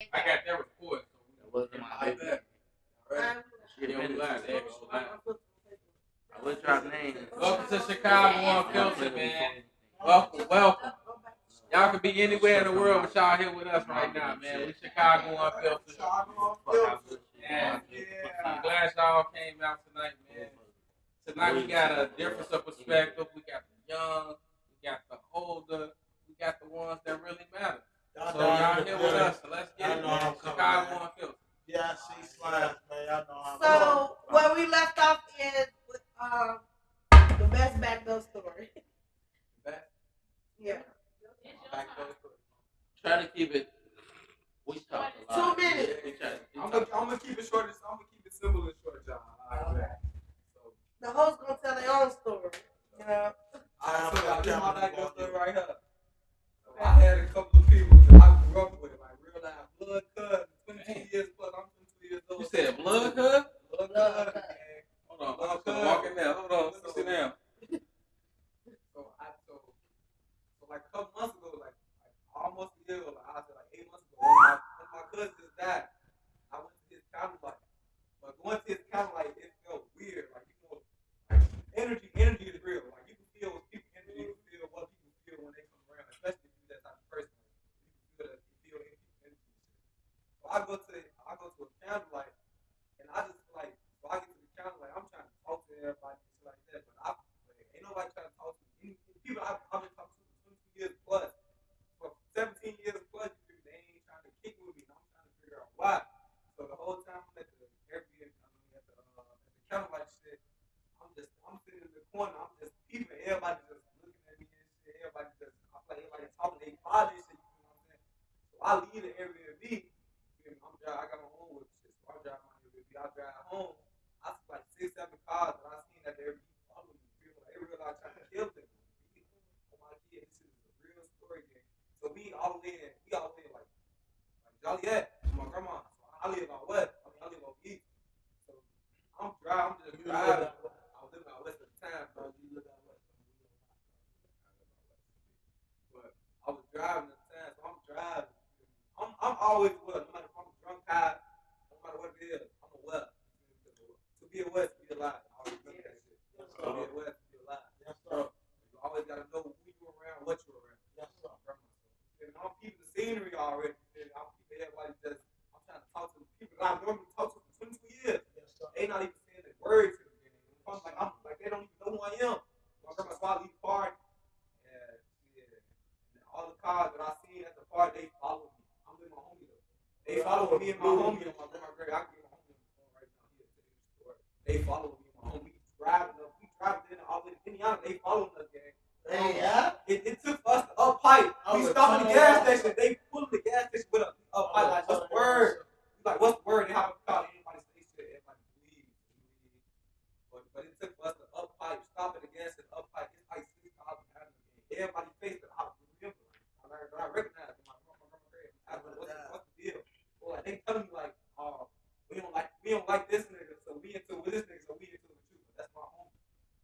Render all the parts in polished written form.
I got that report. That wasn't my idea. I will drop names. Welcome to Chicago Unfiltered, man. Welcome. Y'all could be anywhere in the world, but y'all here with us right now, man. We Chicago Unfiltered. Yeah. I'm glad y'all came out tonight, man. Tonight we got a difference of perspective. We got the young, we got the older, we got the ones that really matter. So y'all here with us, so let's get it, man. Chicago Unfiltered. Yeah, I see slides, man. Y'all know how. So where we left off is with the best backdoor story. Yeah. Try to keep it. We talk a lot. 2 minutes. I'm gonna keep it short. I'm gonna keep it simple and short, John. All right. So The host gonna tell their own story. You know. so this is my backdoor story right here. So I had a couple of people that I grew up with, like real life blood cousins, 22 years plus. I'm 22 years old. You said blood cousin? Blood cousin, man. Hold on. I'm gonna walk in there. Hold on. Let me sit down. So like a couple months ago, like almost a year ago, like I said like 8 months ago, when my cousin just died, I went to his county life. But going to his county life, it felt weird. Like like energy is real. Like you can feel people energy, you can feel what people feel when they come around, especially if you're that type of person. Like, you can feel energy. So I go to a county life, and I just like so I get to the county life, I'm trying to talk to everybody and shit like that, but ain't nobody trying to talk to me. People I've been talking to for 22 years plus, for 17 years plus, they ain't trying to kick with me, and I'm trying to figure out why. So the whole time I'm at the Airbnb, at the counter like shit, I'm sitting in the corner, I'm just peeping, everybody just looking at me and shit, everybody just, I feel like everybody talking, they body and shit, you know what I'm saying? So I leave the Airbnb, I got my own with shit, so I drive my Airbnb, I drive home, I see like 6-7 cars that I seen at the Airbnb following me, people like, they realize trying to kill them. Oh my kid, this is a real story game. So we all the way like Joliet, my grandma. So I live out west. I live out east. So I'm just driving. I was living out west at the time, so you live out west. But I was driving at the time, so I'm driving. I'm always well, no matter if I'm drunk, high, no matter what it is, I'm a well. To be a west, be alive. I always think that shit. To be a west, be alive. Yes, sir. You always gotta know who you around, what you around. Yes, sir. And I'm keeping the scenery already. I'm keeping everybody just. I'm trying to talk to the people that I normally talk to for 22 years. Yes, sir. They not even saying the words to me. I'm like they don't even know who I am. My grandma's leave the party, and all the cars that I seen at the party, they follow me. I'm with my homie though. They follow me and my homie on my grandma. I can get my homie on the phone right now here to tell you the story. They follow me and my homie. We driving in all the way to Indiana. They following us, gang. Yeah. It took us to up pipe. We stopped at the gas station. They pulled the gas station with us up pipe. Like, what's the word? Like, what's the word? They have a call. Anybody say shit. Everybody believe. But it took us to up pipe. Stop at the gas station. Up pipe. It's like 6 hours. Everybody faced it. I remember. I recognize it. My grandma grade. I was like, what's the deal? Well, like, they telling me like, we don't like this nigga, so we into with this nigga, so we into with you. But that's my homie.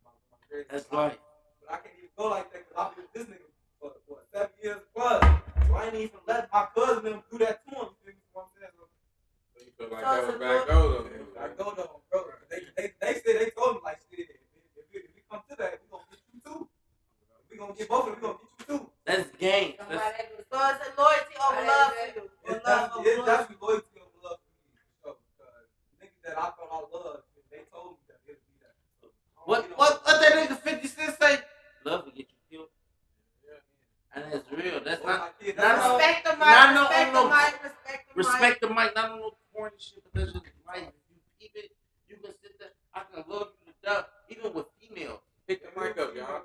My grade. That's right. But I can't even go like that because I've been with this nigga for 7 years plus. So I ain't even let my cousin them do that to him. You know what I'm saying? So you feel like that was back though. I go though, bro. They said they told me like shit. If we come to that, we gonna get you too. We gonna get both of them. We gonna get you too. That's game. So it's a loyalty over love for you. It's definitely loyalty over love for me. So niggas that I thought I loved, they told me that it would be that. So, What that nigga 50 Cent say? Love will get you killed. And it's real. That's not respect the mic. Respect the mic. Not on no corny shit, but that's just right. If you keep it, you can sit there. I can love you to death, even with females. Pick the mic up, y'all.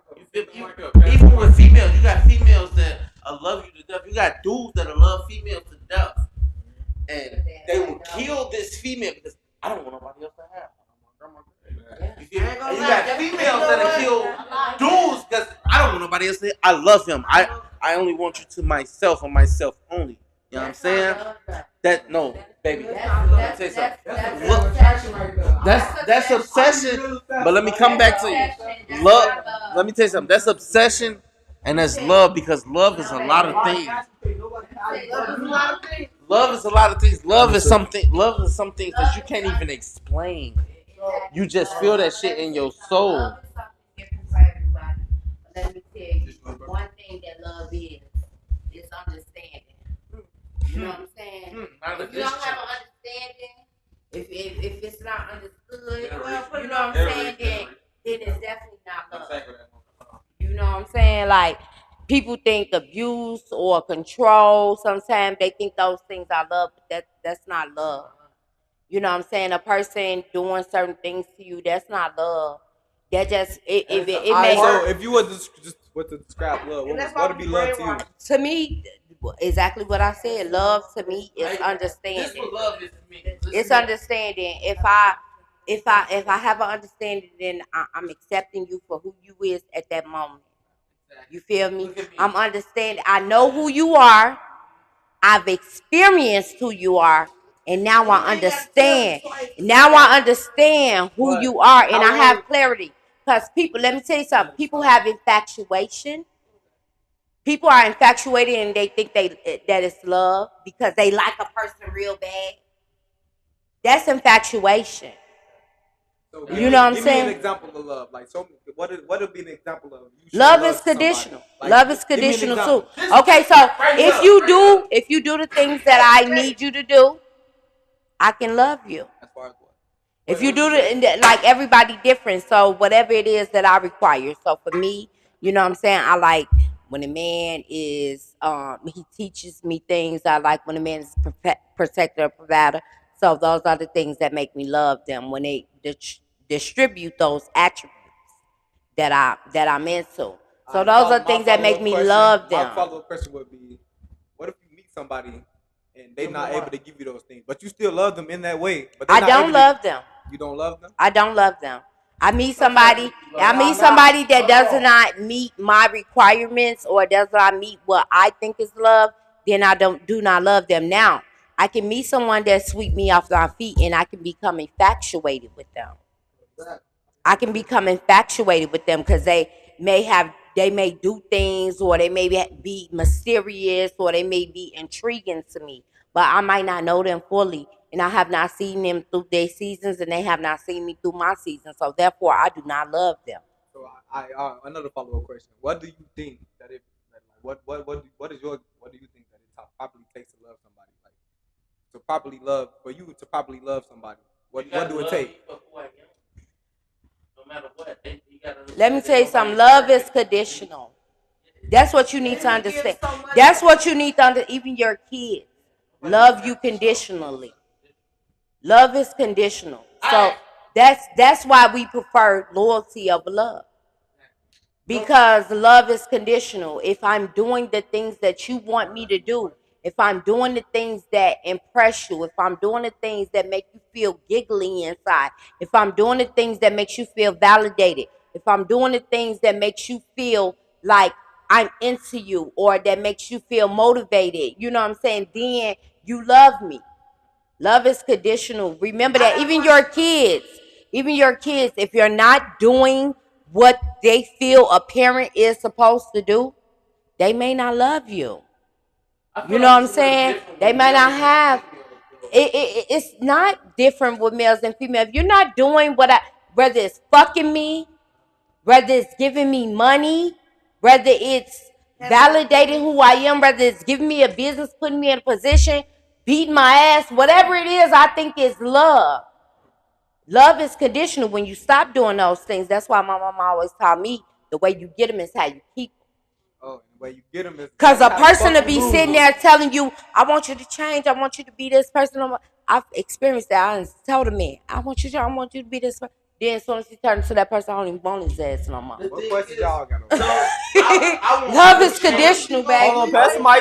Even with females, you got females that love you to death. You got dudes that love females to death, and they will kill this female because I don't want nobody else to have. You got females that'll kill dudes because I don't want nobody else to. I love him. I only want you to myself and myself only. You know what I'm saying? That no, baby. Let me say something. Look, that's obsession. But let me come back to you. Love. Let me tell you something. That's obsession, and that's love because love is a lot of things. Love is a lot of things. Love is something. Love is some things that you can't even explain. You just feel that shit in your soul. Love is something different for everybody. But let me tell you, one thing that love is understanding. You know what I'm saying? If you don't have an understanding, if it's not understood, you know what I'm saying, then it's definitely not love. You know what I'm saying? Like, people think abuse or control, sometimes they think those things are love, but that's not love. You know what I'm saying? A person doing certain things to you, that's not love. That just it makes. So if you were just to describe love, what would be love to you? To me, exactly what I said. Love to me is understanding. This is what love is to me. It's understanding. If I have an understanding, then I'm accepting you for who you is at that moment. You feel me? I'm understanding. I know who you are. I've experienced who you are, and now I understand. Now I understand who you are, and I have clarity. Because people, let me tell you something. People have infatuation. People are infatuated, and they think that it's love because they like a person real bad. That's infatuation. So you know what I'm saying? Give me an example of love. Like, so what would be an example of you love is conditional. Like, love is conditional too. Okay, so if you do the things that I need you to do, I can love you. As far as what? If you do like everybody different, so whatever it is that I require. So for me, you know what I'm saying, I like when a man is he teaches me things. I like when a man is protector, provider. So those are the things that make me love them, when they distribute those attributes that I'm into. So those are things that make me love them. My follow-up question would be, what if you meet somebody and they're not able to give you those things, but you still love them in that way? But I don't love them. You don't love them? I don't love them. I meet somebody that does not meet my requirements or does not meet what I think is love, then I do not love them. Now, I can meet someone that sweep me off my feet and I can become infatuated with them. I can become infatuated with them because they may do things, or they may be mysterious, or they may be intriguing to me, but I might not know them fully, and I have not seen them through their seasons, and they have not seen me through my seasons. So therefore, I do not love them. So another follow-up question: what do you think that if what do you think that it properly takes to love somebody? Like, to properly love, for you to properly love somebody, what do it take? No matter what, let me tell you something. Love is conditional. That's what you need to understand. That's what you need to understand. Even your kids love you conditionally. Love is conditional. So that's why we prefer loyalty over love. Because love is conditional. If I'm doing the things that you want me to do, if I'm doing the things that impress you, if I'm doing the things that make you feel giggly inside, if I'm doing the things that makes you feel validated, if I'm doing the things that makes you feel like I'm into you, or that makes you feel motivated, you know what I'm saying, then you love me. Love is conditional. Remember that. Even your kids, if you're not doing what they feel a parent is supposed to do, they may not love you. You know what I'm saying? They might not have. It's not different with males and females. If you're not doing whether it's fucking me, whether it's giving me money, whether it's validating who I am, whether it's giving me a business, putting me in a position, beating my ass, whatever it is, I think is love. Love is conditional. When you stop doing those things, that's why my mama always taught me, the way you get them is how you keep them. Oh, the way you get them is because a person to be sitting there telling you, I want you to change, I want you to be this person. I've experienced that. I told a man, I want you to be this person. Then as soon as he turned to that person, I don't even want his ass no more. What questions y'all got? Love is conditional, baby. Hold on, pass the mic.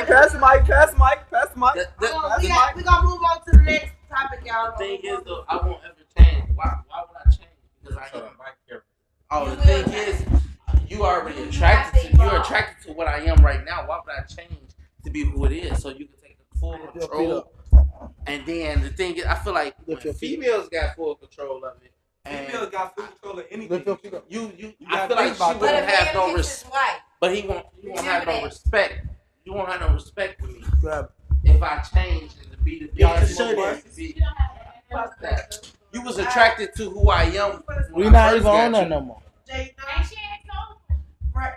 We're gonna move on to the next topic, y'all. The thing is, though, I won't ever change. Why would I change? Because I am. Oh, the thing is, you're attracted to what I am right now. Why would I change to be who it is? So you can take full control. And then the thing is, I feel like when females got full control of it, females got full control of anything. I feel like she won't have no respect. But he won't have no respect. You won't have no respect for me if I change and to be the Y'all biggest say motherfucker that. to be. You was attracted to who I am. We when I not first even got on that you. no more. Jay,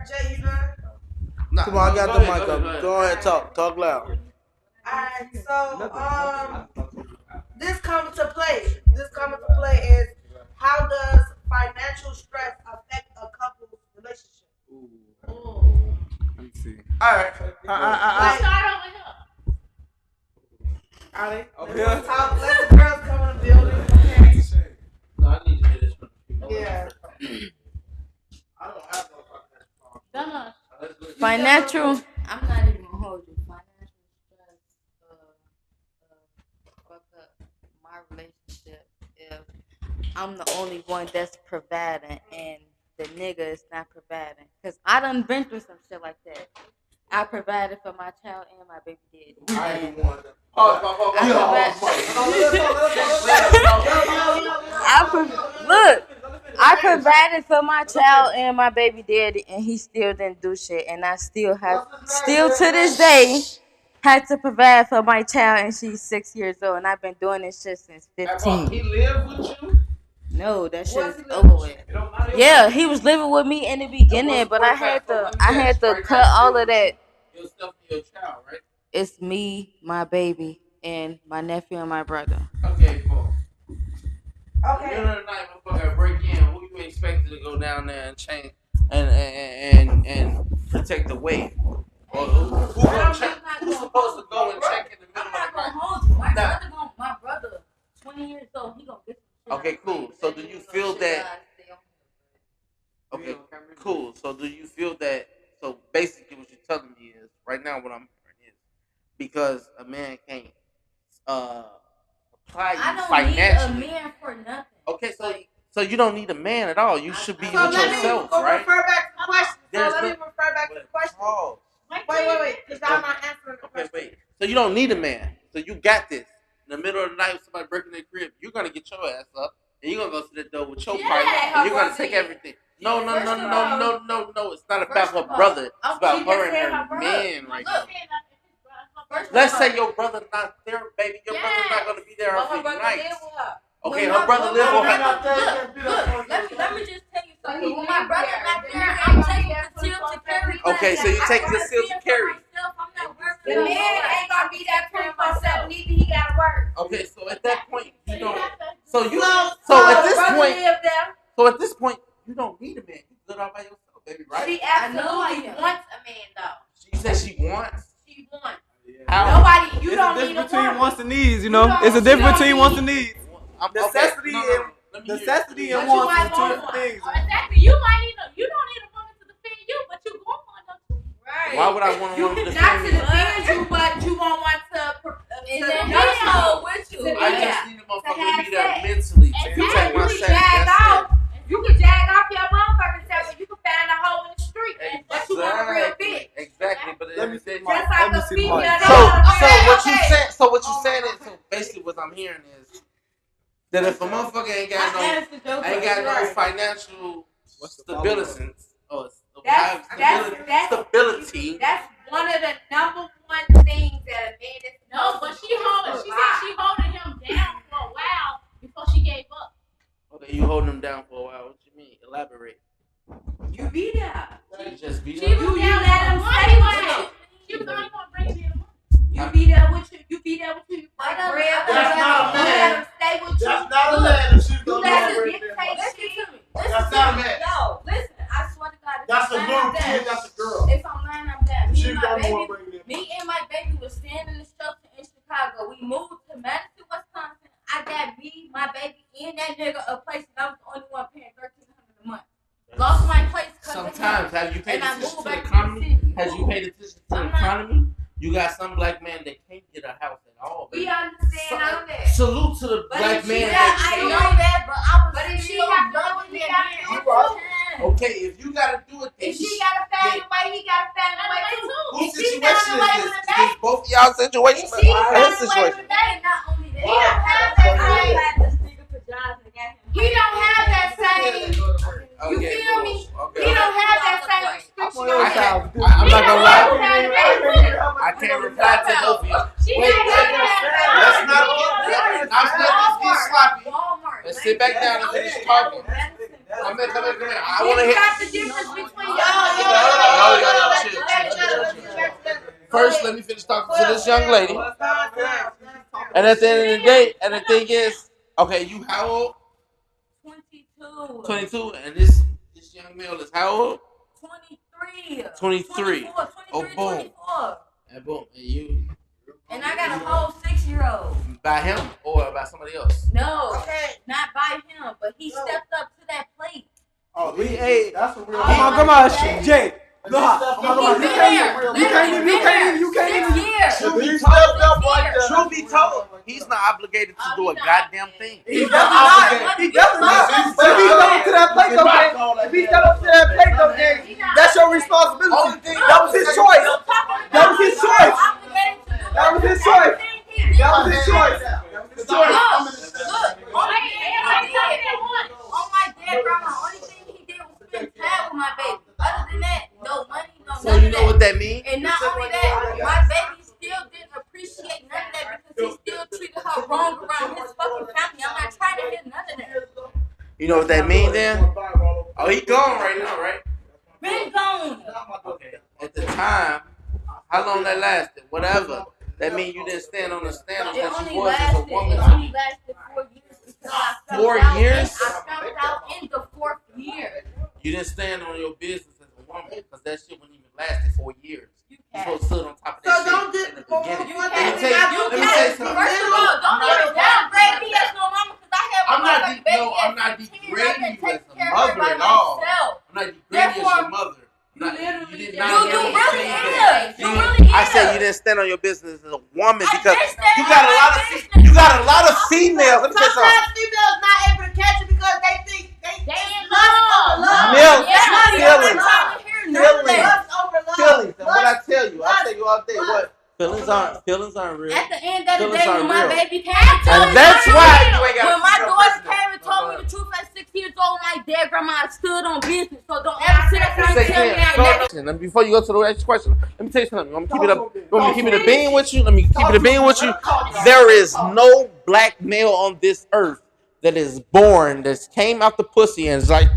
Jay, you done? Nah, Come on, I no, got go the ahead, mic go up. ahead. Go ahead, talk loud. Alright, so this comes to play. This comes to play is how does financial stress affect a couple's relationship? Let me see. All right. Are they? Over Let's here? talk. Let the girls come in the building. Okay. No, I need to hear this from the people. Yeah. I don't have no Financial. I'm not even gonna hold you. Financial stress fuck up my relationship if I'm the only one that's providing and the nigga is not providing. Cause I done been through some shit like that. I provided for my child and my baby daddy. I And ain't one. I provided for my child and my baby daddy, and he still didn't do shit. And I still to this day, had to provide for my child, and she's 6 years old, and I've been doing this shit since He 15. lived with you? No, that shit is over with. Yeah, he was living with me in the beginning, but I had to cut all of that. Your stuff for your child, right? It's me, my baby, and my nephew and my brother. Okay, cool. Okay. Middle of the night, motherfucker, break in. Who you expected to go down there and change and protect the way? Or who's supposed to go and check in the middle of the night? I'm not gonna hold you. My brother, 20 years old, he gonna get some shit. Okay, cool. So do you feel that? Okay, cool. So do you feel that? So basically, what you're telling me is right now what I'm hearing is because a man can't apply you financially. Need a man for nothing. Okay, so you don't need a man at all. You should be So with let yourself, me right? refer back to the question. There's Let me refer back to the question. Oh, Wait, because y'all not answering the okay, question. wait. So you don't need a man. So you got this. In the middle of the night, somebody breaking their crib, you're gonna get your ass up and you're gonna go to the door with your pipe and you're gonna take everything. No. It's not about her brother. It's about her and her man right now. Let's say your brother's not there, baby. Your brother's not gonna be there every night. Okay, her brother live with her. Let me just tell you something. When my brother not there, I'm taking Conceal to carry. Okay, so you take Conceal to carry. The man ain't gonna be that 24/7. Neither he gotta work. Okay, so at that point, you don't. So at this point, you don't need a man. You good all by yourself, baby, right? She absolutely wants a man, though. She said she wants. She wants. How? Nobody. You It's don't a need a difference between woman. wants and needs, you know? It's a difference between wants and needs. Necessity and wants are two different things. Exactly. You don't need a woman to defend you, but you want one though too. Right. Why would I want a woman to Not to defend me? defend you, but you won't want to. And then hell with you. I just need a motherfucker to be there sex. mentally to Exactly. protect my You sex. can jag That's off. You can jag off your motherfucking self, but you can find a hole in the street. it. But you want a real bitch. Exactly. But Let me it's- see Just Let like me a see female. Mike. that So don't what you okay. saying? So what you saying is so basically what I'm hearing is that if a motherfucker ain't got no financial stability or stability. That's one of the number one things that a man is. No, but she said she holding him down for a while before she gave up. Okay, you holding them down for a while. What you mean? Elaborate. You be there. You just be She there. was You down let him stay with you. She was only gonna bring it in a month. You be there with you. You be there with you. Like bread. That's not a You man. let him stay with you. That's not a man if she's You gonna let do him it. dictate shit. That's not a man. Yo, listen, I swear to God, if That's a I'm little lying, I'm kid. dead. That's a girl. If I'm lying, I'm dead. She's gonna want to bring it in. Me and my baby was staying in the structure in Chicago. We moved to Madison, Wisconsin. I got me, my baby, and that nigga a place, and I was the only one paying $1,300 a month. Lost my place. Sometimes have you paid And I attention moved to the back to the economy? city. Has you paid attention to the I'm not- economy? You got some black man that can't get a house at all. We Baby. understand all that. Salute to the But black if she man. got- that I can't- know that, but I was. But if she still got to do loving what he me got to again. do, You right. too. Okay, if you gotta do it, then If she got to find a way, he got to find a way too. whose If she situation found a way is with this? a Is baby, this both of y'all situation? if she Or found his a way with situation? a baby, Not only that, he don't have that same. He don't have that same. You Okay, feel cool. me? Okay. He don't have that same restriction on him. I'm not gonna lie. He don't have that. I can't reply to both of y'all. She Wait, don't have that. sloppy. Walmart. Let's sit back down and finish talking. Come here. I want to hear. Got the difference between Yo. First, let me finish talking to this young lady. And at the end of the day, and the thing is, okay, you how old? 22. 22, and this young male is how old? 23. 23. 24, Oh, 23, boom. 24. And boom, and you And I got a whole 6-year-old. by him or by somebody else? No, Okay. not by him, but he stepped up to that plate. Oh, That's a real. Come on, Jay. You can't even. 6 years. He stepped up like that. Truth be told, he's not obligated to do a goddamn thing. He's definitely not. He's definitely not. But if he step up to that plate, though, gang, if he step up to that plate, though, gang, that's your responsibility. That was his choice. That was his choice. That was his choice. That was his choice. Look, on my dead grandma, only thing he did was spend time with my baby. Other than that, no money, no So you know what that means? And not only that, my baby still didn't appreciate none of that because he still treated her wrong around his fucking family. I'm not trying to hear none of that. You know what that means then? Oh, he gone right now, right? Been gone. Okay. At the time, how long that lasted? Whatever. That means you didn't stand on the standards It that only you was as a lasted, woman. it only lasted 4 years because I found 4 out. years? I found out in the 4th year. You didn't stand on your business as a woman because that shit wouldn't even lasted 4 years. You supposed to sit on top of So that don't shit just in the beginning. one Let me thing tell we you- got let me tell you something. First of all, don't even downgrade me as no mama because I have I'm my not motherfucking baby I'm not at 15 degrading I've been you as taking a care of her mother by at all. myself. I'm not degrading you as your Therefore, mother. You did You not hear me really say that. is. You really is. I said you didn't stand on your business as a woman I because did stand you on got a my lot of business. you got a lot of females. Let me tell you something. Sometimes females not able to catch it because they think They in lust love. over love. Milk, Yeah, I'm feelings, not trying to hear none of that. Lust over love. feelings. And what I Lust- tell you, I tell you all day, lust. what feelings aren't real. At the end of the Feelings day, are when my real. baby came and told And me that's the why truth, you ain't got when my to daughter came and told me the truth at 6 years old, my dead grandma stood on business. So don't ever sit up and tell me I ain't never. Before you go to the next question, let me tell you something. I'm gonna keep it up. You want me to keep it a bean with you? Let me keep it a bean with you. There is no black male on this earth that is born that came out the pussy and is like,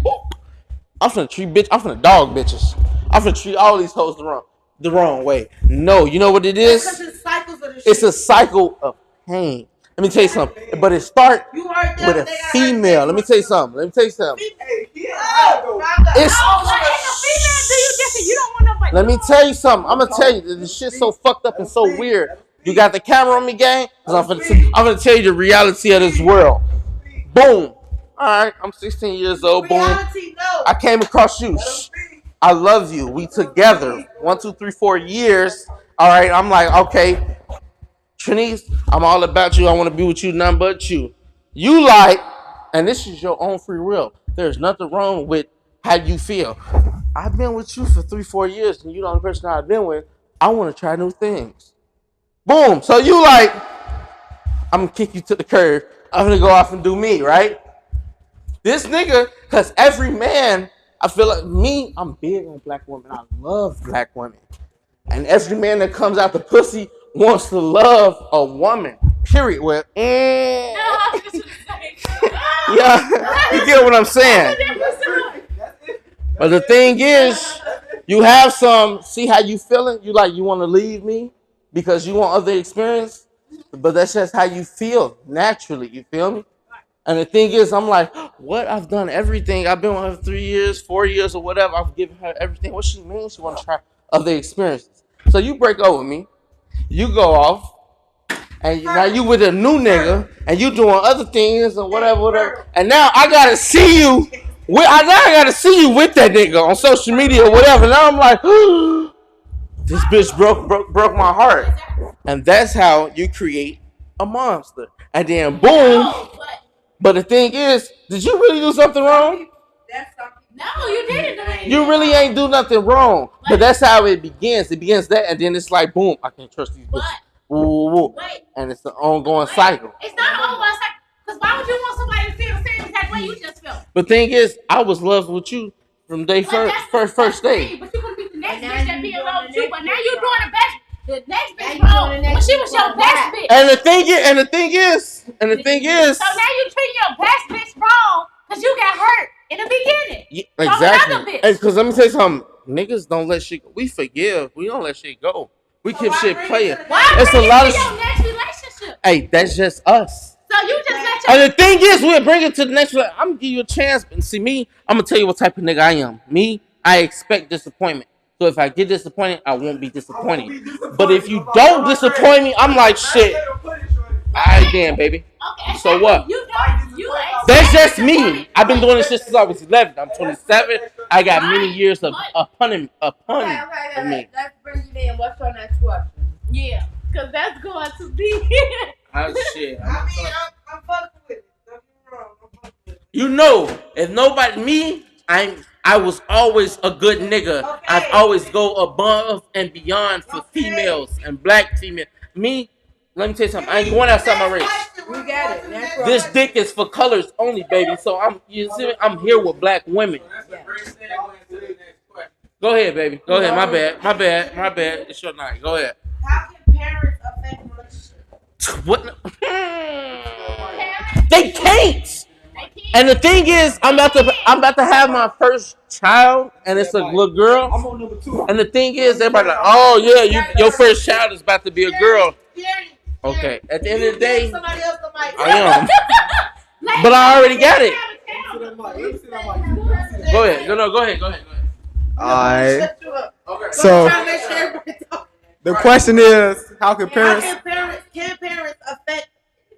I'm finna treat bitch. I'm finna dog bitches. I'm finna treat all these hoes the wrong way. No, you know what it is? Because it's cycles of the shit. It's a cycle of pain. Let me tell you something. But it starts You heard them, with a they got female. hurt. Let me tell you something. Oh, It's Oh, like, if a female do you different, you don't want nobody. let me tell you something. I'm gonna tell you that this shit's so fucked up and so weird. You got the camera on me, gang? Cause I'm gonna tell you the reality of this world. Boom. Alright, I'm 16 years old. Boom. Reality, no. I came across you. I love you. We together. 1, 2, 3, 4 years. Alright, I'm like, okay. Trinice, I'm all about you. I want to be with you, none but you. You like, and this is your own free will. There's nothing wrong with how you feel. I've been with you for 3, 4 years, and you're the only person I've been with. I want to try new things. Boom. So you like, I'm going to kick you to the curb. I'm going to go off and do me, right? This nigga, because every man, I feel like me, I'm big on black women. I love black women. And every man that comes out the pussy wants to love a woman. Period. Well, yeah, you get what I'm saying. But the thing is, you have some. See how you feeling? You like you want to leave me because you want other experience. But that's just how you feel naturally. You feel me? And the thing is, I'm like, what? I've done everything. I've been with her 3 years, 4 years, or whatever. I've given her everything. What she means? She want to try other experiences. So you break up with me. You go off. And now you with a new nigga. And you doing other things and whatever. And now I got to see you. I got to see you with that nigga on social media or whatever. Now I'm like, this bitch broke my heart. And that's how you create a monster. And then boom. But the thing is, did you really do something wrong? No, you didn't. You really ain't do nothing wrong. But that's how it begins. It begins that, and then it's like, boom, I can't trust these bitches. Woo, woo, woo. And it's an ongoing cycle. It's not an ongoing cycle. Because why would you want somebody to feel the same exact way you just felt? But thing is, I was loved with you from day first day. But you could be the next bitch that be in love with you. But now you're doing the best. The next bitch, bro, when she was your best bitch. And the thing And the thing is, so now you treat your best bitch wrong because you got hurt in the beginning. Yeah, exactly. Because let me tell you something. Niggas don't let shit go. We forgive. We don't let shit go. We keep shit playing. Why It's a bring it lot to of your next relationship? Hey, that's just us. So you just let your... And the thing is, we'll bring it to the next one. I'm gonna give you a chance. And see me, I'm gonna tell you what type of nigga I am. Me, I expect disappointment. So if I get disappointed, I won't be disappointed. But if you don't disappoint me, I'm like shit. Alright then, baby. Okay, so what? That's just me. I've been doing this shit since I was 11. I'm 27. I got many years of pun Okay. me. Let's bring it in. What's your next question? Yeah, because that's going to be... Shit. I'm fucking with it. Don't get me wrong. I'm fucking with it. You know, if nobody me, I was always a good nigga. Okay. I've always go above and beyond for females and black females. Me, let me tell you something. I ain't going outside my race. We got it. Natural. This dick is for colors only, baby. So you see me? I'm here with black women. Go ahead, baby. Go ahead. My bad. It's your night. Go ahead. How can parents affect relationships? What? They can't. And the thing is, I'm about to have my first child, and it's a little girl. I'm on number 2. And the thing is, everybody like, oh yeah, your first child is about to be a girl. Okay. At the end of the day, I am. But I already got it. Go ahead. Go ahead. Alright. So the question is, how can parents? Can parents affect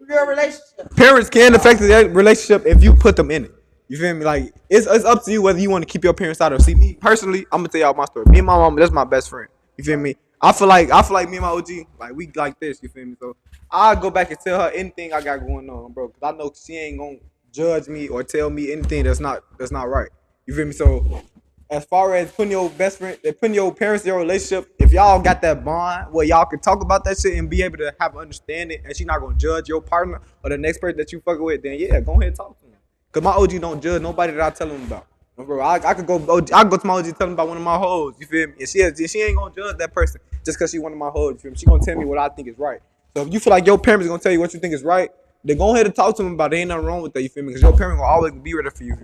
your relationship? Parents can affect their relationship if you put them in it. You feel me? Like it's up to you whether you want to keep your parents out or see me personally. I'm gonna tell y'all my story. Me and my mom, that's my best friend. You feel me? I feel like me and my OG, like we like this. You feel me? So I go back and tell her anything I got going on, bro. Cause I know she ain't gonna judge me or tell me anything that's not right. You feel me? So as far as putting your best friend, putting your parents in your relationship, if y'all got that bond where y'all can talk about that shit and be able to have an understanding, and she not gonna judge your partner or the next person that you fucking with, then yeah, go ahead and talk to him. Cause my OG don't judge nobody that I tell him about. Bro, I could go to my OG tell him about one of my hoes. You feel me? And she ain't gonna judge that person just cause she one of my hoes. You feel me? She gonna tell me what I think is right. So if you feel like your parents gonna tell you what you think is right, then go ahead and talk to them about it. Ain't nothing wrong with that. You feel me? Cause your parents gonna always be there for you.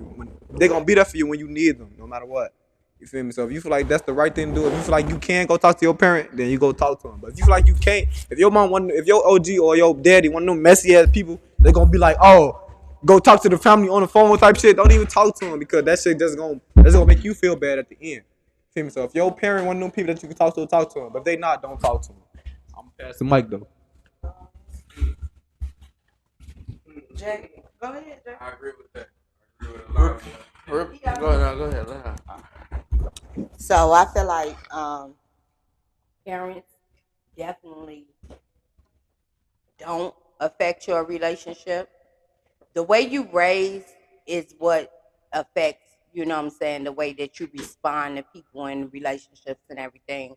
They gonna be there for you when you need them, no matter what. You feel me? So if you feel like that's the right thing to do, if you feel like you can go talk to your parent, then you go talk to them. But if you feel like you can't, if your OG or your daddy, one of them messy ass people, they gonna be like, oh, go talk to the family on the phone type shit. Don't even talk to them because that shit that's gonna make you feel bad at the end. Feel me? So if your parent one of them people that you can talk to them. But if they not, don't talk to them. I'm gonna pass the mic though. Jay, go ahead, Jay. I agree with that. Go ahead. So I feel like parents definitely don't affect your relationship. The way you raise is what affects, you know what I'm saying, the way that you respond to people in relationships and everything.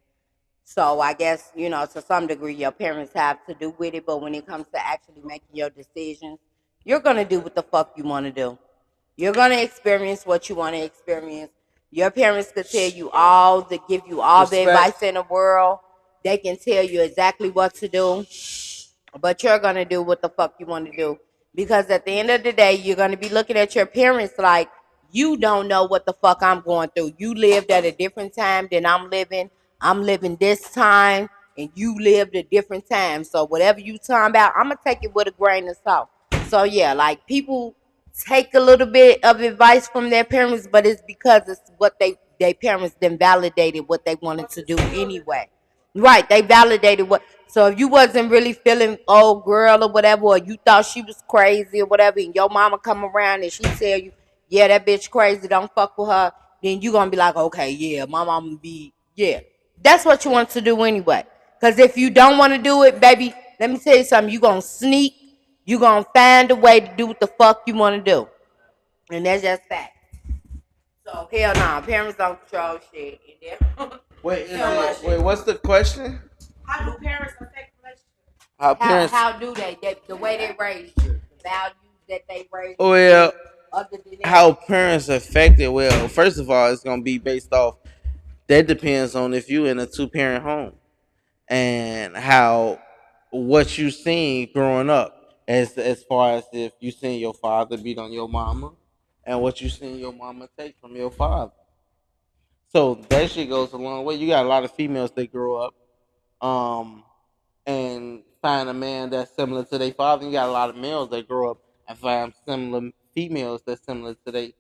So I guess, to some degree your parents have to do with it, but when it comes to actually making your decisions, you're going to do what the fuck you want to do. You're going to experience what you want to experience. Your parents could tell you give you all the advice in the world. They can tell you exactly what to do, but you're going to do what the fuck you want to do. Because at the end of the day, you're going to be looking at your parents like, you don't know what the fuck I'm going through. You lived at a different time than I'm living. I'm living this time, and you lived a different time. So whatever you talking about, I'm going to take it with a grain of salt. So yeah, like people take a little bit of advice from their parents, but it's because it's what their parents then validated what they wanted to do anyway. Right, they validated what. So if you wasn't really feeling old girl or whatever, or you thought she was crazy or whatever, and your mama come around and she tell you, yeah, that bitch crazy, don't fuck with her, then you gonna be like, okay, yeah, my mama yeah. That's what you want to do anyway. Because if you don't want to do it, baby, let me tell you something, you gonna sneak, you gonna find a way to do what the fuck you want to do. And that's just fact. So hell no, parents don't control shit. Wait, what's the question? How do parents affect relationships? How do they? The way they raise you, the values that they raise. Well, other than that, how parents affect it? Well, first of all, it's gonna be based off. That depends on if you in a 2-parent home and what you seen growing up. as far as if you seen your father beat on your mama, and what you seen your mama take from your father. So that shit goes a long way. You got a lot of females that grow up, um, and find a man that's similar to their father. You got a lot of males that grow up and find similar females that's similar to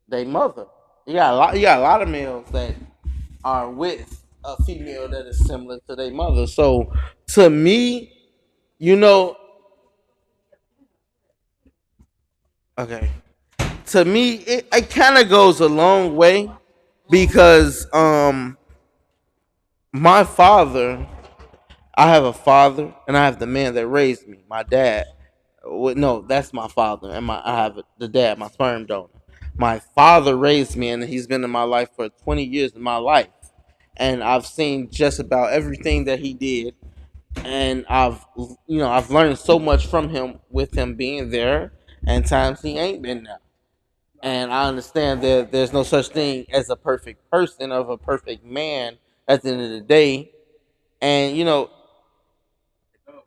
their mother. You got a lot of males that are with a female that is similar to their mother. So to me, you know, okay. To me, it kind of goes a long way because my father, I have a father and I have the man that raised me, my dad. No, that's my father, and I have the dad, my sperm donor. My father raised me, and he's been in my life for 20 years of my life, and I've seen just about everything that he did, and I've learned so much from him with him being there, and times he ain't been there. And I understand that there's no such thing as a perfect person or a perfect man at the end of the day, and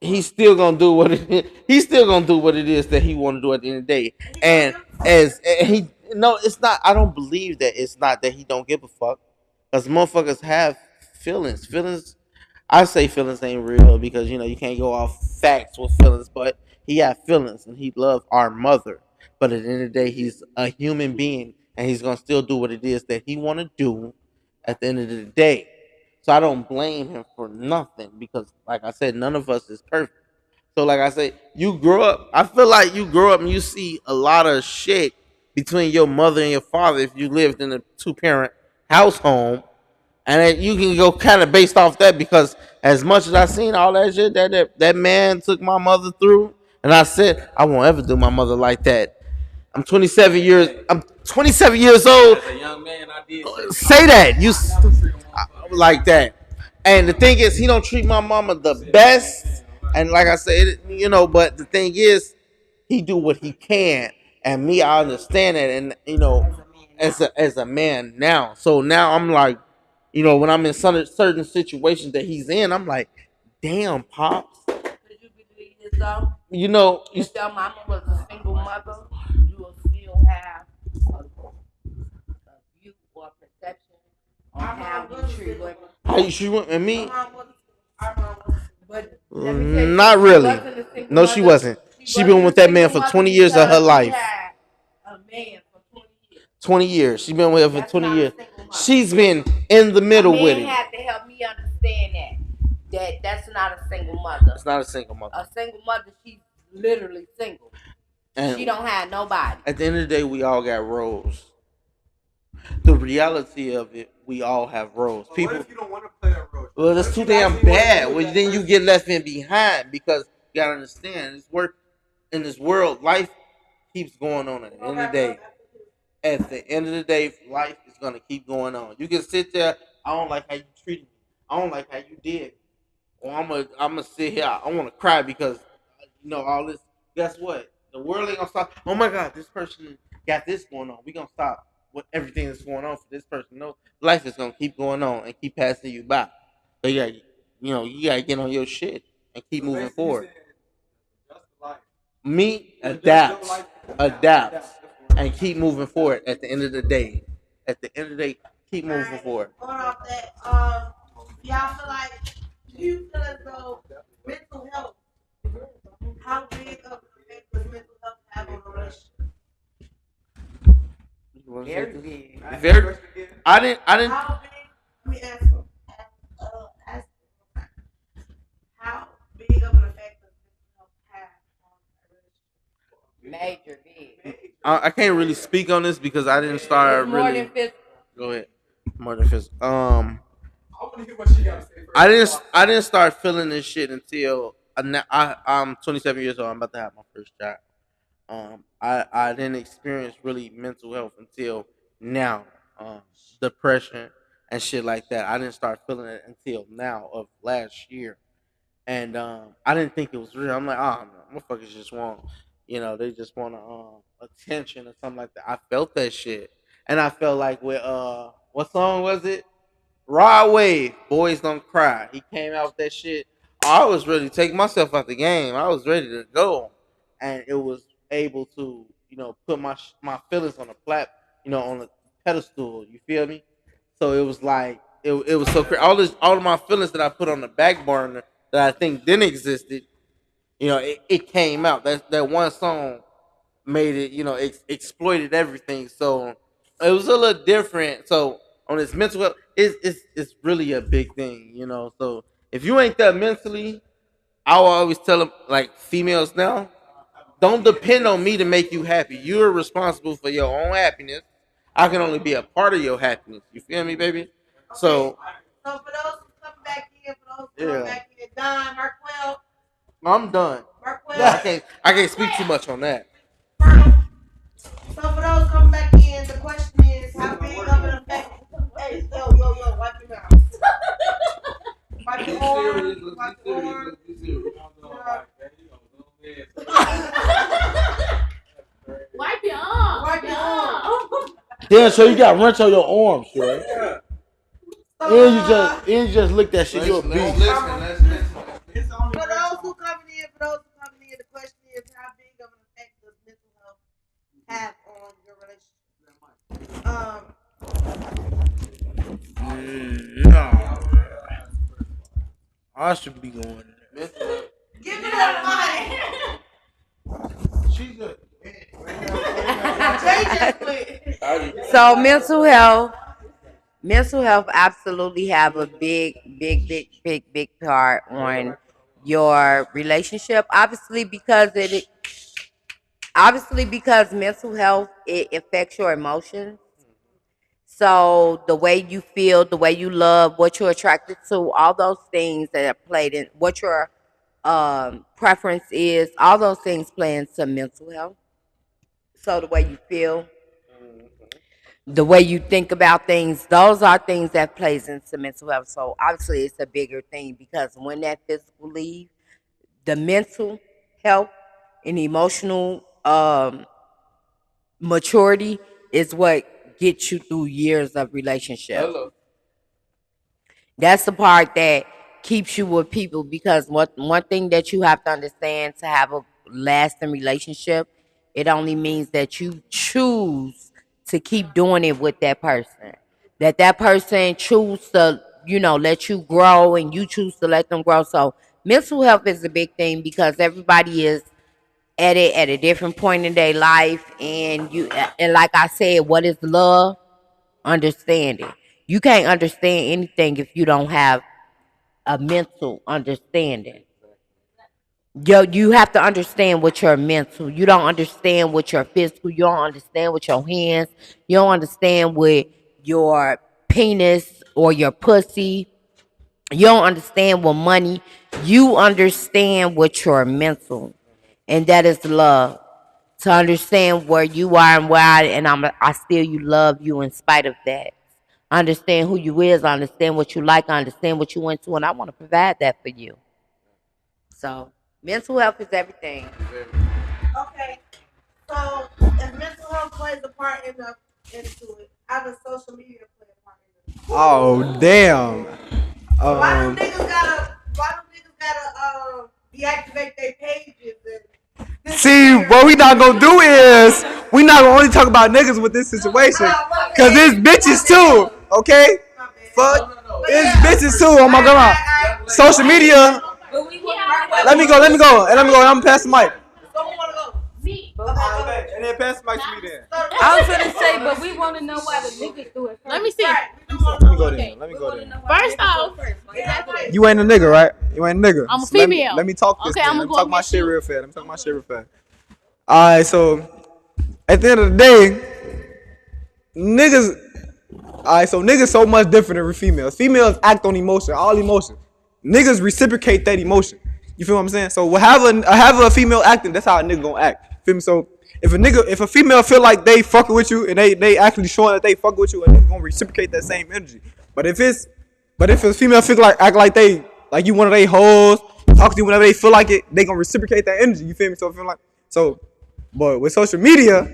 he's still gonna do what it is. He's still gonna do what it is that he want to do at the end of the day. And as and he no, it's not. I don't believe that it's not that he don't give a fuck. Cause motherfuckers have feelings. Feelings. I say feelings ain't real because you can't go off facts with feelings. But he had feelings and he loved our mother. But at the end of the day, he's a human being and he's gonna still do what it is that he want to do at the end of the day. So I don't blame him for nothing because, like I said, none of us is perfect. So, like I said, you grow up. I feel like you grow up and you see a lot of shit between your mother and your father if you lived in a two-parent household, and then you can go kind of based off that because as much as I seen all that shit that man took my mother through, and I said I won't ever do my mother like that. I'm 27 years old. As a young man, I did Say that like that. And the thing is, he don't treat my mama the best. And like I said, but the thing is, he do what he can. And me, I understand it. And as a man now. So now I'm like, when I'm in certain situations that he's in, I'm like, damn, pops. Could you believe this though? You If your mama was a single mother, you will still have a view or perception on how you treat women. how you treat women and me? But let me tell you, Not she really. wasn't a single No, she mother. wasn't. She been wasn't with a that man single for mother 20 years of her because she life. had a man for 20 years. 20 years. She been with him for That's 20 not a years. single mother. She's been in the A middle with man him. had to help me understand that's not a single mother. It's not a single mother. A single mother, she's literally single. And she don't have nobody. At the end of the day, we all got roles. The reality of it, we all have roles. But People. what if you don't want to play that role? Well, that's too damn bad. Well, then you get left in behind because you gotta understand this work in this world. Life keeps going on at the end of the day. At the end of the day, life is gonna keep going on. You can sit there. I don't like how you treated me. I don't like how you did. Or I'm gonna sit here. I want to cry because all this. Guess what? The world ain't gonna stop. Oh my God, this person got this going on. We gonna stop with everything that's going on for this person. No, life is gonna keep going on and keep passing you by. So you gotta get on your shit and keep moving forward. Me adapt, and keep moving forward. At the end of the day, keep moving forward. Going off that, y'all feel like, do you feel as though mental health, how big of an effect does mental health have on a relationship? Very big. Very. I didn't. How big? Let me answer. Ask how big of an effect does mental health have on a relationship? Major big. I can't really speak on this because I didn't start More really. than physical. Go ahead. More than physical. I want to hear what she got to say first. I didn't start feeling this shit until I'm 27 years old. I'm about to have my first child. I didn't experience really mental health until now. Depression and shit like that. I didn't start feeling it until now of last year, and I didn't think it was real. I'm like, oh no, motherfuckers just want, they just want attention or something like that. I felt that shit, and I felt like with what song was it? Rod Wave, Boys Don't Cry. He came out with that shit. I was ready to take myself out the game. I was ready to go. and it was able to, put my feelings on on a pedestal. You feel me? So it was like it was so crazy. All of my feelings that I put on the back burner that I think didn't existed, it came out. That one song made it, exploited everything. So it was a little different. So on this mental health, it's really a big thing. So if you ain't that mentally, I will always tell them, like females now, don't depend on me to make you happy. You're responsible for your own happiness. I can only be a part of your happiness. You feel me, baby? So So for those who come back in, Don, Marquell. I'm done. Marquell. I can't speak too much on that. So for those coming back in, the question is, how big of an effect? Hey, yo, wipe your mouth. Wipe your arm. Wipe your arm. Wipe your arm. Wipe your arm. Damn, so you got wrench on your arms, right? And you just lick that shit. You a beast. For those who coming in, the question is, how big of an effect does mental health have on your relationship? No. I should be going there. Give me that mic. She's good. So mental health absolutely have a big part on your relationship. Obviously because mental health, it affects your emotions. So the way you feel, the way you love, what you're attracted to, all those things that are played in, what your preference is, all those things play into mental health. So the way you feel, the way you think about things, those are things that plays into mental health. So obviously it's a bigger thing because when that physical leaves, the mental health and emotional maturity is what gets you through years of relationship. Hello. That's the part that keeps you with people, because one thing that you have to understand to have a lasting relationship, it only means that you choose to keep doing it with that person. That person choose to, let you grow, and you choose to let them grow. So mental health is a big thing because everybody is at it at a different point in their life, and like I said, what is love? Understanding. You can't understand anything if you don't have a mental understanding. You have to understand what your mental. You don't understand what your physical. You don't understand with your hands. You don't understand with your penis or your pussy. You don't understand with money. You understand with your mental, and that is love. To understand where you are and where I still you love you in spite of that. I understand who you is. I understand what you like. I understand what you went to, and I want to provide that for you. So mental health is everything. Okay. So if mental health plays a part into it, how does social media play a part in it? Oh damn. Why do niggas gotta deactivate their pages and See, what we not gonna do is we not gonna only talk about niggas with this situation, cause there's bitches too. Okay, fuck, there's bitches too. Oh my god, social media. Let me go. And I'm gonna pass the mic. Someone wanna go? Me. And then pass the mic to me then. I was gonna say, but we want to know why the niggas do it. Let me see. Let me go then. First off, You ain't a nigga, right? You ain't a nigga. I'm a So female. Let me talk this. Okay, Then. I'm Let gonna me go talk my against shit you. real fast. Alright, so at the end of the day, niggas. Alright, so niggas so much different than females. Females act on emotion, all emotion. Niggas reciprocate that emotion. You feel what I'm saying? So have a female acting, that's how a nigga gonna act. Feel me? So if a female feel like they fucking with you and they actually showing that they fucking with you, a nigga gonna reciprocate that same energy. But if a female act like they like you one of they hoes, talk to you whenever they feel like it, they gonna reciprocate that energy. You feel me? But with social media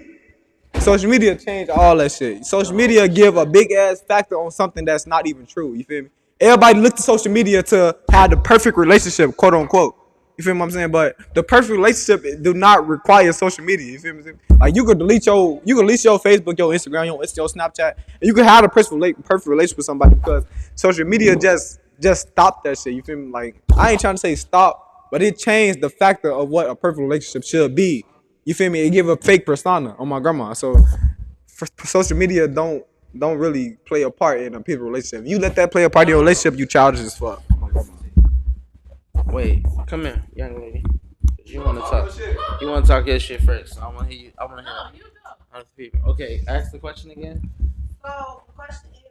change all that shit. Social media give a big ass factor on something that's not even true. You feel me? Everybody look to social media to have the perfect relationship, quote unquote. You feel what I'm saying? But the perfect relationship do not require social media. You feel me? Like you could delete your Facebook, your Instagram, your Snapchat, and you could have a perfect relationship with somebody because social media just stopped that shit. You feel me? Like I ain't trying to say stop, but it changed the factor of what a perfect relationship should be. You feel me? It give a fake persona on my grandma. So social media don't really play a part in a people's relationship. If you let that play a part in your relationship, you childish as fuck. Wait, come here, young lady. You want to talk? You want to talk your shit first? I want to hear you. I want to hear. Other people. Okay, ask the question again. So the question is,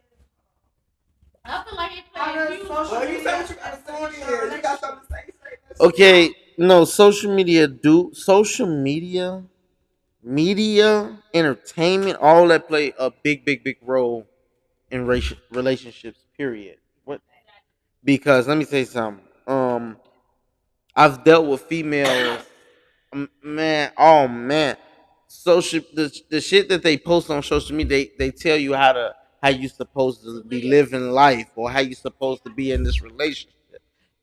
I feel like it how plays does huge. social Well, you media say what you gotta influence say. your You got relationship? something to say. Okay, no, media, entertainment, all that play a big role in relationships. Period. What? Because let me say something. I've dealt with females. Man, oh man, social the shit that they post on social media, they tell you how you supposed to be living life or how you supposed to be in this relationship.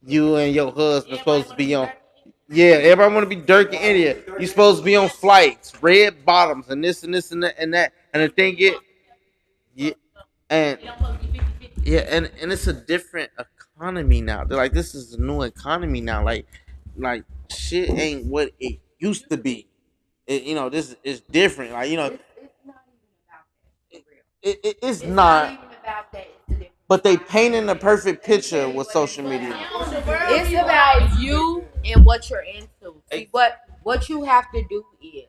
You and your husband supposed to be on. Yeah, everybody want to be Dirk and India. You supposed to be on flights, red bottoms, and this and this and that and that. And the thing is, yeah, and yeah, and it's a different economy now. They're like, this is a new economy now. Like shit ain't what it used to be. This is different. Like it's not. Even about that. It's a different But they painting the perfect picture with social media. It's about you and what you're into. See what you have to do is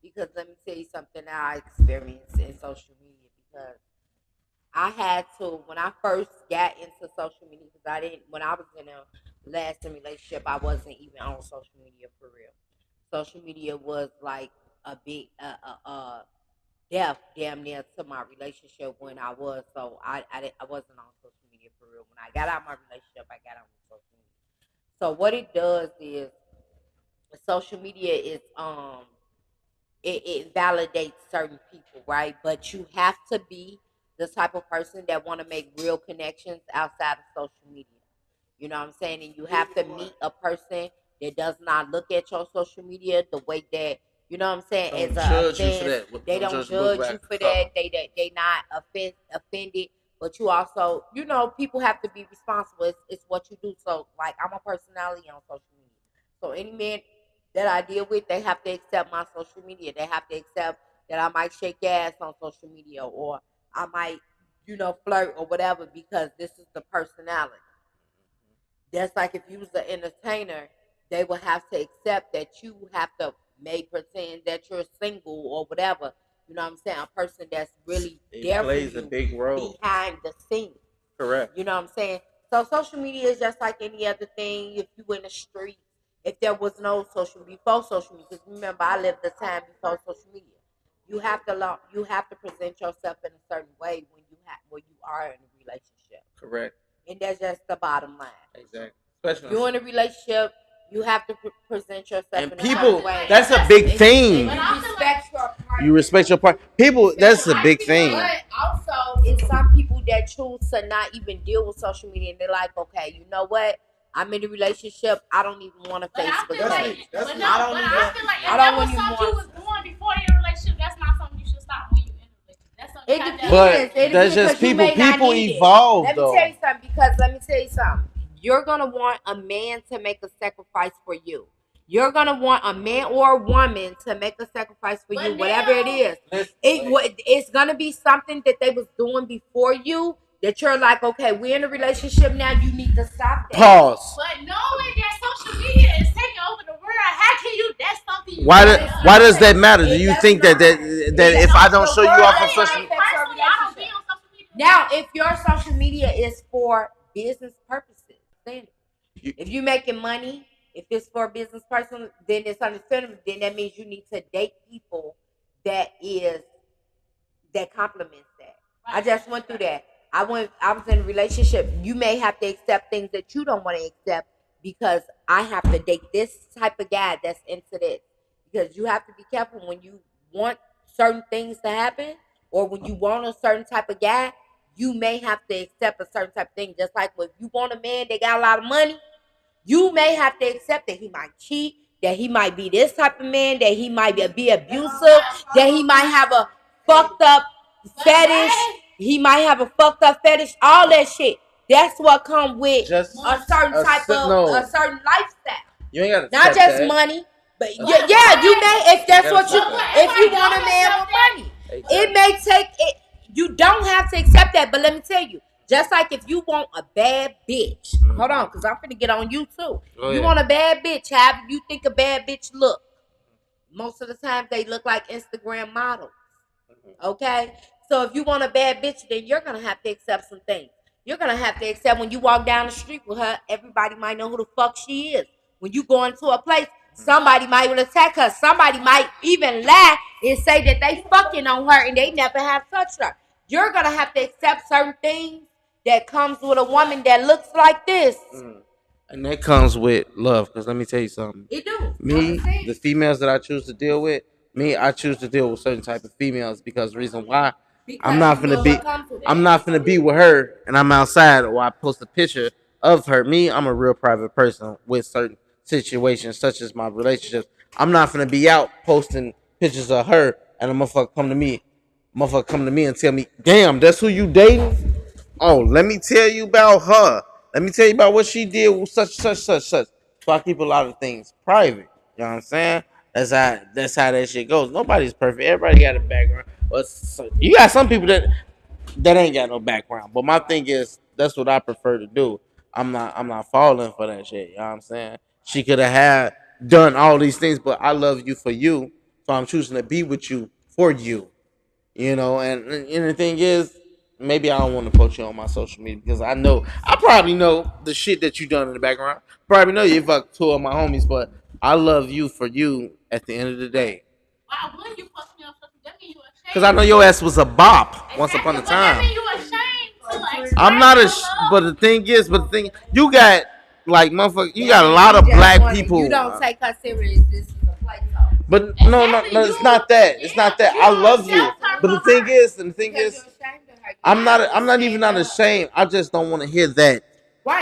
because let me tell you something that I experienced in social media because I had to when I first got into social media because I didn't when I was in a lasting relationship I wasn't even on social media for real. Social media was like a big death damn near to my relationship when I was I wasn't on social media for real. When I got out of my relationship, I got on social media. So what it does is social media is it validates certain people, right? But you have to be the type of person that want to make real connections outside of social media. You know what I'm saying? And you have to meet a person that does not look at your social media the way that you know what I'm saying. Don't As a judge you for offense, that. they don't judge you for that. They not offended. But you also, people have to be responsible. It's what you do. So like I'm a personality on social media. So any man that I deal with, they have to accept my social media. They have to accept that I might shake ass on social media or I might, flirt or whatever because this is the personality. That's like if you was an entertainer, they will have to accept that you have to make pretend that you're single or whatever. You know what I'm saying? A person that's really It there plays for a you big role. behind the scenes. Correct. You know what I'm saying? So social media is just like any other thing. If you in the street, if there was no before social media, because remember I lived the time before social media. You have to present yourself in a certain way when you are in a relationship. Correct. And that's just the bottom line. Exactly. If you're in a relationship, you have to present yourself And in a people, certain way. that's a big thing. And you respect your partner. You respect your partner. People, that's a big thing. But also, it's some people that choose to not even deal with social media, and they're like, okay, you know what? I'm in a relationship. I don't even want to Facebook page. I feel like if that was something you was doing before your relationship, that's not something you should stop when you in a relationship. That's something It you have to depends. But that's just because you may not people need it. evolve, Let me though. tell you something. Because let me tell you something. You're gonna want a man to make a sacrifice for you. You're gonna want a man or a woman to make a sacrifice for you, whatever it is. It's gonna be something that they was doing before you that you're like, okay, we're in a relationship now. You need to stop that. Pause. But knowing that social media is taking over the world, how can you? That's something you. Why does that matter? Do you think that if I don't show you off on social media? Personally, I don't be on social media. Now, if your social media is for business purposes, then if you're making money, if it's for a business person, then it's understandable. Then that means you need to date people that complements that. I just went through that. I was in a relationship. You may have to accept things that you don't want to accept because I have to date this type of guy that's into this. Because you have to be careful when you want certain things to happen or when you want a certain type of guy, you may have to accept a certain type of thing. Just like if you want a man that got a lot of money, You may have to accept that he might cheat, that he might be this type of man, that he might be abusive, that he might have a fucked up fetish. He might have a fucked up fetish. All that shit. That's what comes with Just a certain type of a certain lifestyle. You ain't got to not just money, but you may if that's what you if you want a man with money. It may take it. You don't have to accept that, but let me tell you. Just like if you want a bad bitch, hold on, because I'm finna get on you too. You want a bad bitch, how do you think a bad bitch look? Most of the time they look like Instagram models. Okay? So if you want a bad bitch, then you're gonna have to accept some things. You're gonna have to accept when you walk down the street with her, everybody might know who the fuck she is. When you go into a place, somebody might attack her. Somebody might even lie and say that they fucking on her and they never have touched her. You're gonna have to accept certain things that comes with a woman that looks like this. And that comes with love, because let me tell you something. It do. Me, the females that I choose to deal with, I choose to deal with certain type of females because the reason why I'm not finna be with her and I'm outside or I post a picture of her. Me, I'm a real private person with certain situations such as my relationships. I'm not finna be out posting pictures of her and a motherfucker come to me and tell me, damn, that's who you dating? Oh, let me tell you about her. Let me tell you about what she did with such. So I keep a lot of things private. You know what I'm saying? That's how that shit goes. Nobody's perfect. Everybody got a background. But you got some people that ain't got no background. But my thing is, that's what I prefer to do. I'm not falling for that shit. You know what I'm saying? She could have done all these things, but I love you for you. So I'm choosing to be with you for you. You know, and the thing is, maybe I don't want to post you on my social media because I probably know the shit that you done in the background. Probably know you fucked two of my homies, but I love you for you at the end of the day. Wow, when you post me on social media, that mean you ashamed. Because I know your ass was a bop once upon a time. That mean you ashamed to I'm not but the thing you got like motherfucker, you got a lot of black people. You don't take her serious. This is a play talk. But no, it's not that. It's not that. I love you. But the thing is, I'm not even ashamed. I just don't want to hear that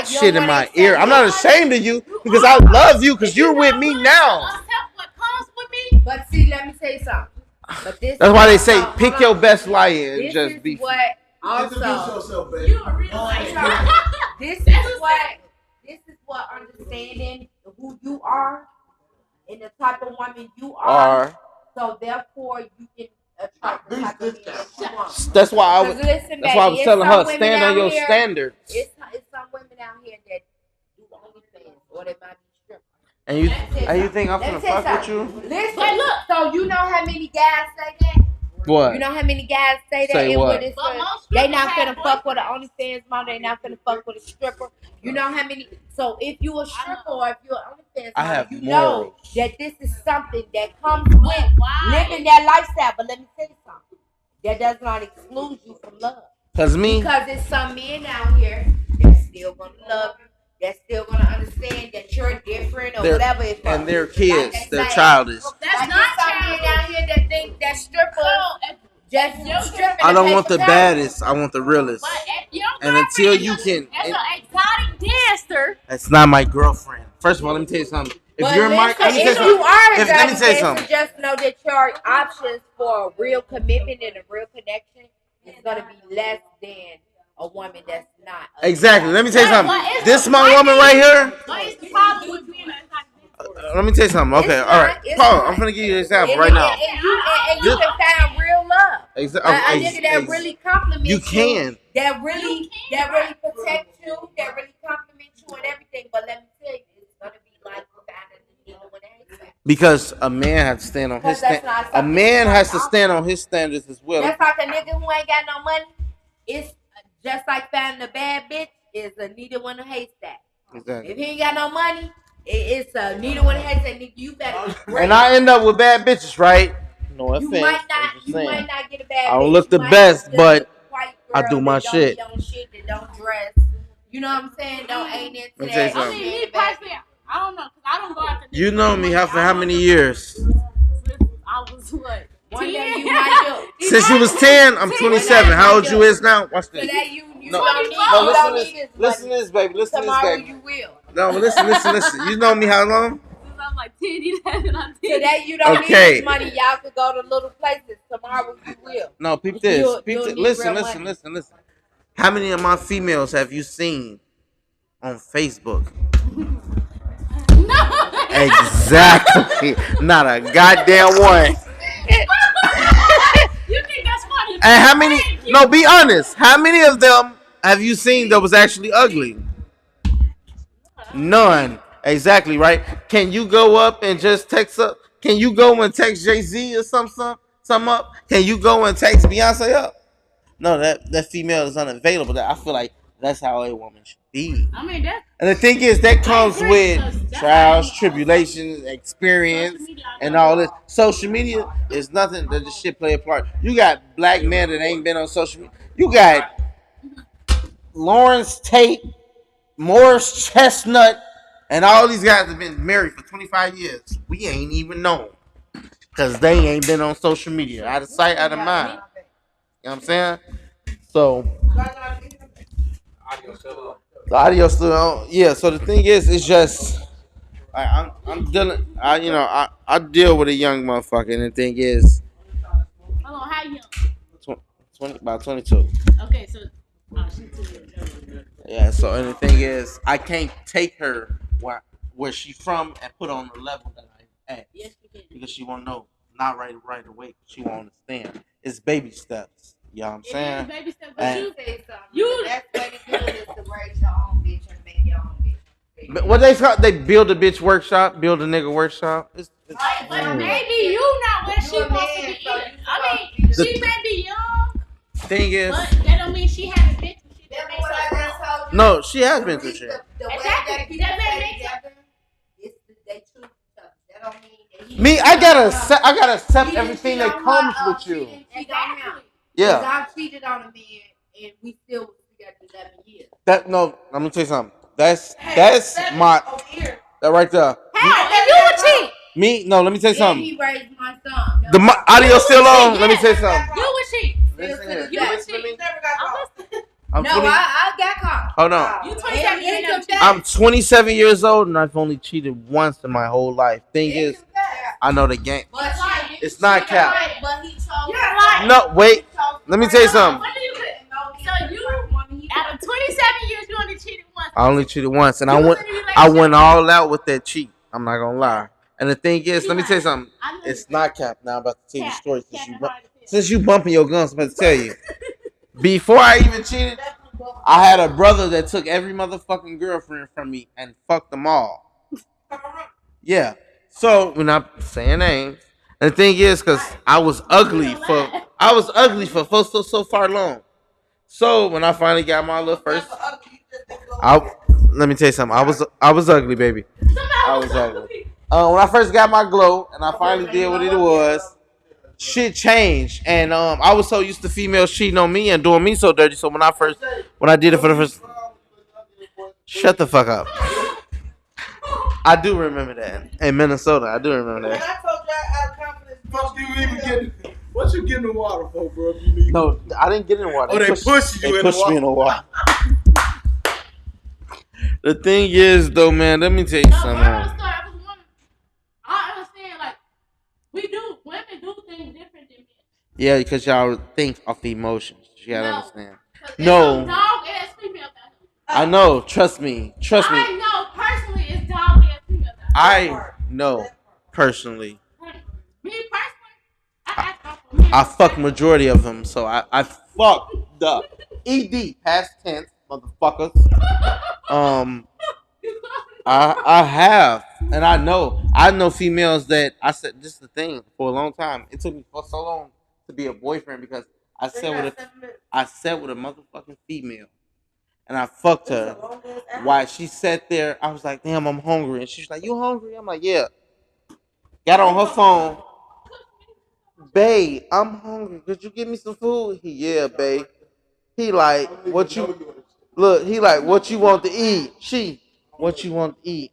shit in my ear. I'm not ashamed of you because I love you because you're with me now. But see, let me tell you something. But that's why they say pick your best lion and just be. What also, yourself, baby. You a real liar. This is what understanding who you are and the type of woman you are. So therefore, you can attract the type of man that you want. That's why I was telling her stand on your standards. It's some women out here that do OnlyFans or they might be strippers. And you think I'm gonna fuck with you? Listen, but look. So you know how many guys say that? What? You know how many guys say that? Say what? They not finna fuck with an OnlyFans mom. They not finna fuck with a stripper. You know how many? So if you a stripper or if you're an OnlyFans mom, you know that this is something that comes with living that lifestyle. But let me tell you something. That does not exclude you from love. Because there's some men out here that's still gonna love you. That's still gonna understand that you're different or whatever. And they're kids. They're childish. That's not some men out here that think that strippers just stripping. I don't want the baddest. I want the realest. And until you can, as an exotic dancer, that's not my girlfriend. First of all, let me tell you something. If you're my, let me tell you something. Just know that your options for a real commitment and a real connection is gonna be less than a woman that's not. Exactly. Let me tell you something. This is my woman right here. Let me tell you something. Okay, all right. Paul, I'm gonna give you an example right now. And you can find real love. Exactly. A nigga that really compliments you. Can. That really protects you. That really compliments you and everything. But let me tell you, it's gonna be like finding the needle in a haystack. Because a man has to stand on his standards. A man has to stand on his standards as well. That's like a nigga who ain't got no money. It's just like finding a bad bitch is a needle in a haystack. Exactly. If he ain't got no money, it's a needle in a haystack. Nigga, you better. And I end up with bad bitches, right? No offense. You might not get a bad bitch. I don't look the best, but I do my shit. That don't dress. You know what I'm saying? Ain't into that. I mean, me personally, I don't know, cause I don't go after. You know me for how many years? I was what? One day you might do. Since you was 10, I'm 27. How old you is now? Watch this. You don't need listen to this, baby. Listen to this, baby. Tomorrow you will. No, listen. You know me how long? Since I'm like 10, 11, I'm 10. Today you don't Okay. need this money. Y'all could go to little places. Tomorrow you will. No, peep this. You'll Peep this. need Listen. real money. How many of my females have you seen on Facebook? No. Exactly. Not a goddamn one. You think that's funny? And how many? No, be honest. How many of them have you seen that was actually ugly? None. Exactly, right? Can you go up and just text up? Can you go and text Jay-Z or something up? Can you go and text Beyonce up? No, that female is unavailable. That I feel like that's how a woman should be. I mean, that's. And the thing is, that comes agree, with because that's trials, how- tribulations, experience, Social media, I and know. all this. Social media is nothing that this shit play a part. You got black men that ain't been on social media. You got Lawrence Tate, Morris Chestnut, and all these guys have been married for 25 years. We ain't even known. Because they ain't been on social media. Out of sight, out of mind. You know what I'm saying? So, the audio still on. Yeah, so the thing is, it's just, I'm dealing, I deal with a young motherfucker, and the thing is, Hold on, how young? 20, about 22. Okay, so she's 2 years old. Yeah, so, and the thing is, I can't take her where she from and put her on the level that I'm at. Yes, you can. Because she won't know, not right away. She won't understand. It's baby steps. You know what I'm saying? It is baby step, but And- you Say something. You- The best way to do it is to raise your own bitch and make your own bitch. But what they build a bitch workshop, build a nigga workshop. It's but maybe you not where she You a supposed to man, be so either. you I supposed mean, to she may be young, thing is, but that don't mean she haven't been through shit that That's makes what I her just grown. told you. no, she has The been through reason- shit. The way Exactly. that people That stay makes together, it's they choose each other. That don't mean that he. Me, I gotta accept He everything didn't that cheat comes on her, with you. She didn't cheat on him. Exactly. Yeah. 'Cause I cheated on a man and we still was together 11 years. That no, let me tell you something. That's Seven my over here. that right there. How? And you would cheat. Me, no, let me tell you And something. he raised my son. No, The audio still on. Yeah. Let me tell you something. You would cheat. Listen here. You You would listen to cheat. me? Never got I'm caught. listening. I'm no, 20. I got caught. Hold on. You And 27, you he ain't never confessed. I'm 27 years old and I've only cheated once in my whole life. Thing He is, confessed. I know the game. But he- It's not cap. But he chose. You're lying. No, wait. Let me tell you something. What do you think? So you, out of 27 years, you only cheated once. I only cheated once, and You I was went. in a I relationship. went all out with that cheat. I'm not gonna lie. And the thing is, You let me tell you lied. something. I know It's you. not cap. Now I'm about to tell you the Cap. story Cap and hard to feel. since you bumping your guns. I'm about to tell you. Before I even cheated, I had a brother that took every motherfucking girlfriend from me and fucked them all. Yeah. So we're not saying names. And the thing is, cause I was ugly for so far long. So when I finally got my little first, let me tell you something. I was ugly, baby. I was ugly. When I first got my glow and I finally did what it was, shit changed. And I was so used to females cheating on me and doing me so dirty. So when I did it for the first, shut the fuck up. I do remember that in Minnesota. I do remember When that. I told you I out of confidence. Fuck you even getting? What you getting in the water for, bro? If you need No, I didn't get in the water. Oh, they pushed you in the pushed me in the water. The thing is, though, man, let me tell you No, something. moral of the story, I was wondering. I understand, like, women do things different than men. Yeah, because y'all think of emotions. You gotta No. understand. 'Cause No. there's some dog ass females out here. I know. Trust me. I know personally it's dog ass females out I know personally. here. Me personally, I ask for men. I fuck majority of them, so I fuck the ed past tense motherfuckers. I have, and I know females that I said this is the thing for a long time. It took me for so long to be a boyfriend because I sat with a motherfucking female, and I fucked her. While she sat there, I was like, "Damn, I'm hungry," and she's like, "You hungry?" I'm like, "Yeah." Got on her phone. Babe, I'm hungry. Could you give me some food? Yeah, babe. He like, what you look, he like, what you want to eat? What you want to eat?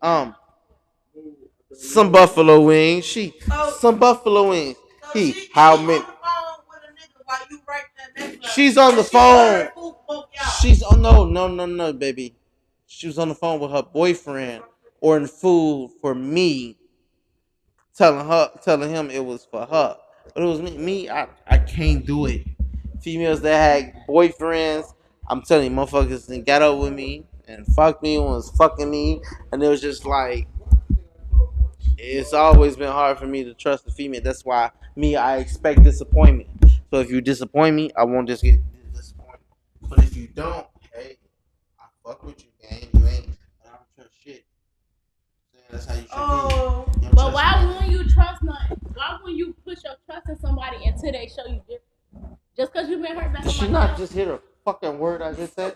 Some buffalo wings. Some buffalo wings. How many? She's on the phone. She's on no, baby. she was on the phone with her boyfriend ordering food for me, telling him it was for her. But it was me. I can't do it. Females that had boyfriends, I'm telling you, motherfuckers done got up with me and fucked me and was fucking me, and it was just like it's always been hard for me to trust a female. That's why I expect disappointment. So if you disappoint me, I won't just get disappointed. But if you don't, hey, I fuck with you, gang. You ain't. I don't trust shit. That's how you should be. But why wouldn't you trust nothing? Why wouldn't you put your trust in somebody until they show you different? Just because you've been hurt by somebody Did she not just hear a fucking word I just said?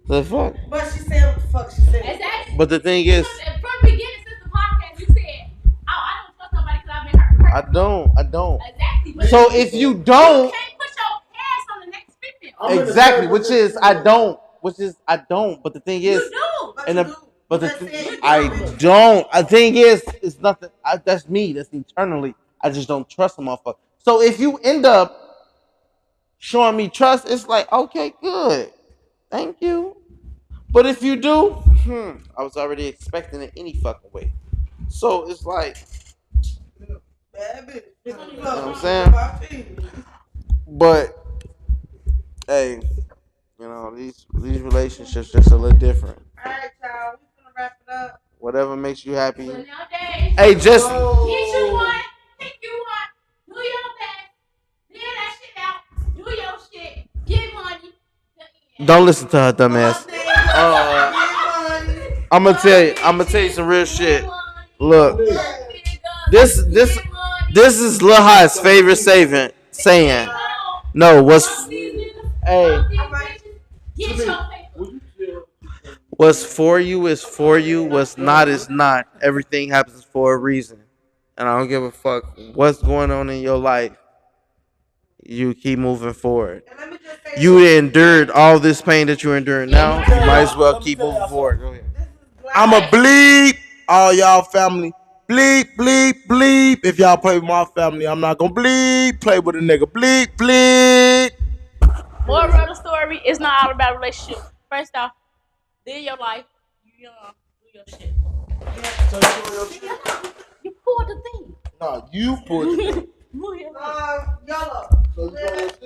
The fuck? But she said what the fuck she said. Exactly. But the thing is, from the beginning, since the podcast, you said, "Oh, I don't trust nobody because I've been hurt." I don't. Exactly. But So if you don't, you can't put your ass on the next female. exactly, which is I don't. But the thing is, You do. I don't. The thing is, it's nothing. That's me. That's internally. I just don't trust a motherfucker. So if you end up showing me trust, it's like, okay, good. Thank you. But if you do, I was already expecting it any fucking way. So it's like, you know what I'm saying? But hey, you know, these relationships just a little different. Alright, y'all, we gonna wrap it up. Whatever makes you happy. Well, nowadays, Hey, just get you one, pick you one, do your best, figure that shit out, do your shit, get money. don't listen to her dumbass. I'm gonna tell you some real shit. Look, this is Lil High's favorite saying. No, hey, what's for you is for you. What's not is not. Everything happens for a reason, and I don't give a fuck what's going on in your life. You keep moving forward. You endured all this pain that you're enduring now. You might as well keep moving forward. Go ahead. I'ma bleep all y'all family. Bleep, bleep, bleep. If y'all play with my family, I'm not gonna bleep. Play with a nigga. Bleep, bleep. Moral of the story, it's not all about relationship. First off, live your life. You young, do your shit. You pulled the thing. Nah, you pulled the thing. YOLO. Live